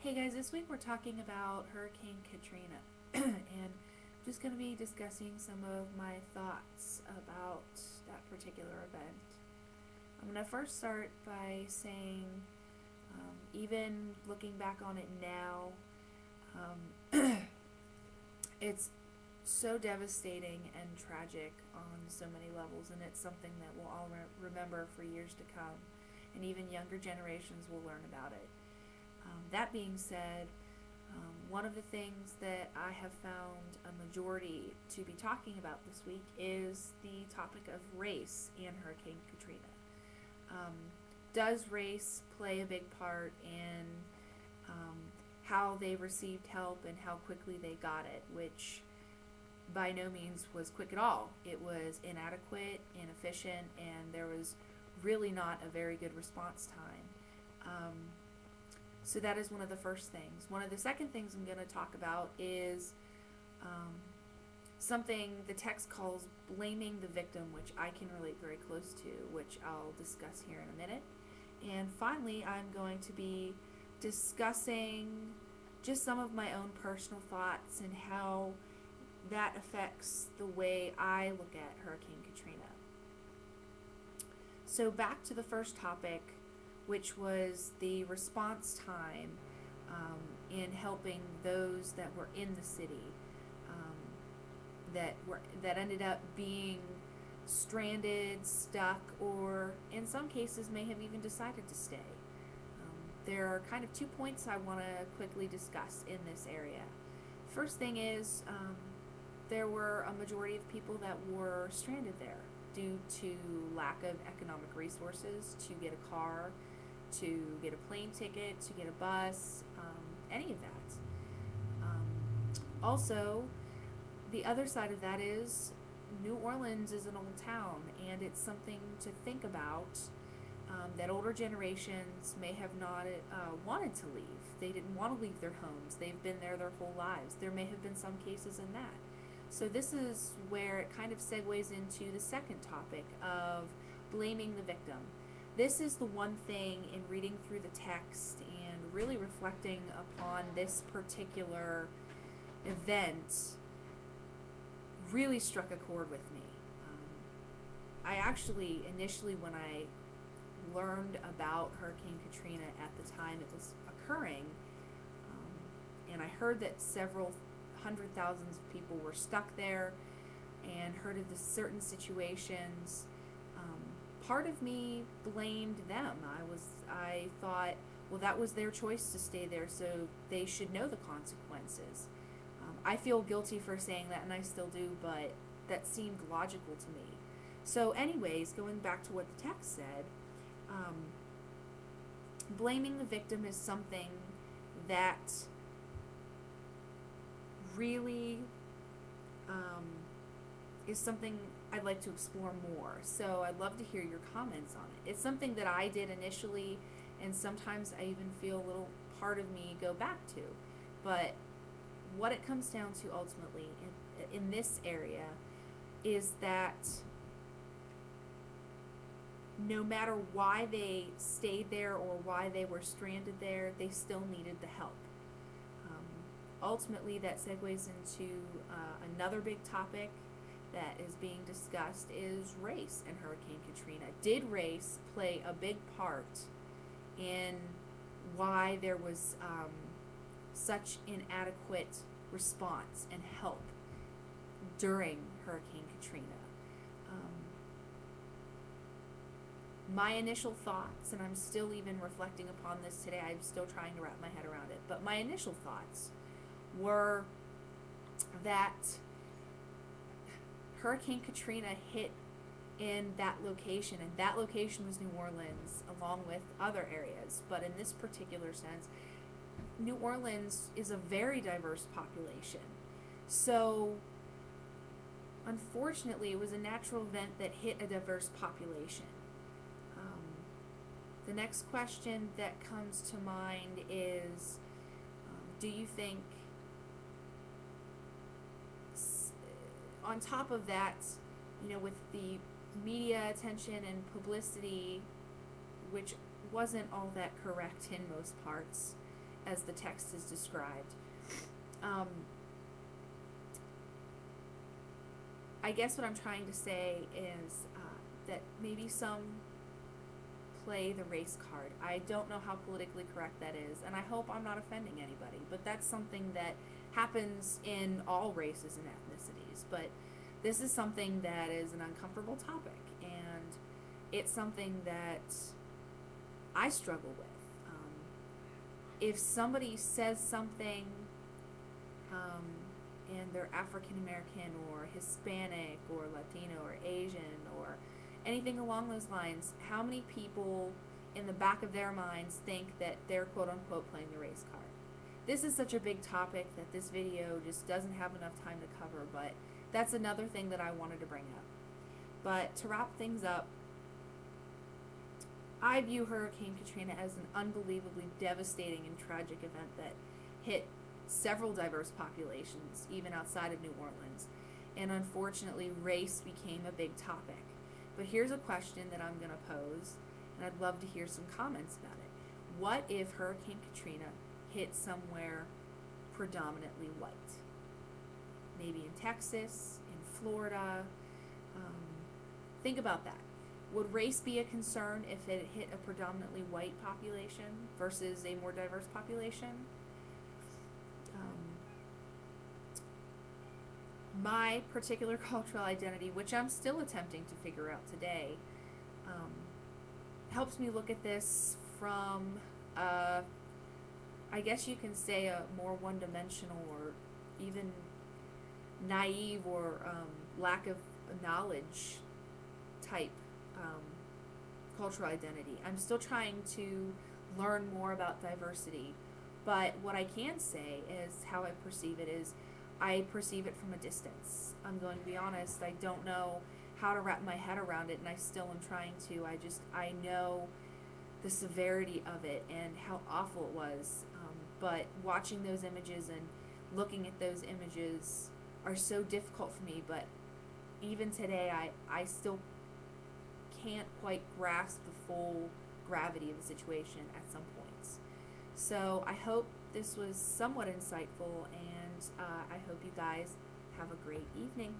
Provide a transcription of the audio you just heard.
Hey guys, this week we're talking about Hurricane Katrina and I'm just going to be discussing some of my thoughts about that particular event. I'm going to first start by saying, even looking back on it now, it's so devastating and tragic on so many levels, and it's something that we'll all remember for years to come, and even younger generations will learn about it. That being said, one of the things that I have found a majority to be talking about this week is the topic of race and Hurricane Katrina. Does race play a big part in how they received help and how quickly they got it, which by no means was quick at all. It was inadequate, inefficient, and there was really not a very good response time. So that is one of the first things. One of the second things I'm going to talk about is something the text calls blaming the victim, which I can relate very close to, which I'll discuss here in a minute. And finally, I'm going to be discussing just some of my own personal thoughts and how that affects the way I look at Hurricane Katrina. So back to the first topic, which was the response time in helping those that were in the city that ended up being stranded, stuck, or in some cases may have even decided to stay. There are kind of 2 points I want to quickly discuss in this area. First thing is there were a majority of people that were stranded there due to lack of economic resources to get a car, to get a plane ticket, to get a bus, any of that. Also, the other side of that is New Orleans is an old town, and it's something to think about that older generations may have not wanted to leave. They didn't want to leave their homes. They've been there their whole lives. There may have been some cases in that. So this is where it kind of segues into the second topic of blaming the victim. This is the one thing in reading through the text and really reflecting upon this particular event really struck a chord with me. I actually, initially when I learned about Hurricane Katrina at the time it was occurring, and I heard that several hundred thousands of people were stuck there and heard of the certain situations, part of me blamed them. I thought, well, that was their choice to stay there, so they should know the consequences. I feel guilty for saying that, and I still do, but that seemed logical to me. So anyways, going back to what the text said, blaming the victim is something that really is something I'd like to explore more. So I'd love to hear your comments on it. It's something that I did initially, and sometimes I even feel a little part of me go back to. But what it comes down to ultimately in this area is that no matter why they stayed there or why they were stranded there, they still needed the help. Ultimately, that segues into another big topic that is being discussed is race in Hurricane Katrina. Did race play a big part in why there was such inadequate response and help during Hurricane Katrina? My initial thoughts, and I'm still even reflecting upon this today, I'm still trying to wrap my head around it, but my initial thoughts were that Hurricane Katrina hit in that location, and that location was New Orleans along with other areas, but in this particular sense, New Orleans is a very diverse population. So unfortunately, it was a natural event that hit a diverse population. The next question that comes to mind is, do you think, on top of that, with the media attention and publicity, which wasn't all that correct in most parts, as the text is described. I guess what I'm trying to say is that maybe some play the race card. I don't know how politically correct that is, and I hope I'm not offending anybody, but that's something that happens in all races and ethnicities. But this is something that is an uncomfortable topic, and it's something that I struggle with. If somebody says something and they're African American or Hispanic or Latino or Asian or anything along those lines, how many people in the back of their minds think that they're quote unquote playing the race card? This is such a big topic that this video just doesn't have enough time to cover, but that's another thing that I wanted to bring up. But to wrap things up, I view Hurricane Katrina as an unbelievably devastating and tragic event that hit several diverse populations, even outside of New Orleans. And unfortunately, race became a big topic. But here's a question that I'm going to pose, and I'd love to hear some comments about it. What if Hurricane Katrina hit somewhere predominantly white? Maybe in Texas, in Florida. Think about that. Would race be a concern if it hit a predominantly white population versus a more diverse population? My particular cultural identity, which I'm still attempting to figure out today, helps me look at this from, I guess you can say, a more one-dimensional or even naive or lack of knowledge type cultural identity. I'm still trying to learn more about diversity, but what I can say is how I perceive it is I perceive it from a distance. I'm going to be honest, I don't know how to wrap my head around it, and I still am trying to. I know the severity of it and how awful it was, but watching those images and looking at those images are so difficult for me, but even today I still can't quite grasp the full gravity of the situation at some points. So I hope this was somewhat insightful, and I hope you guys have a great evening.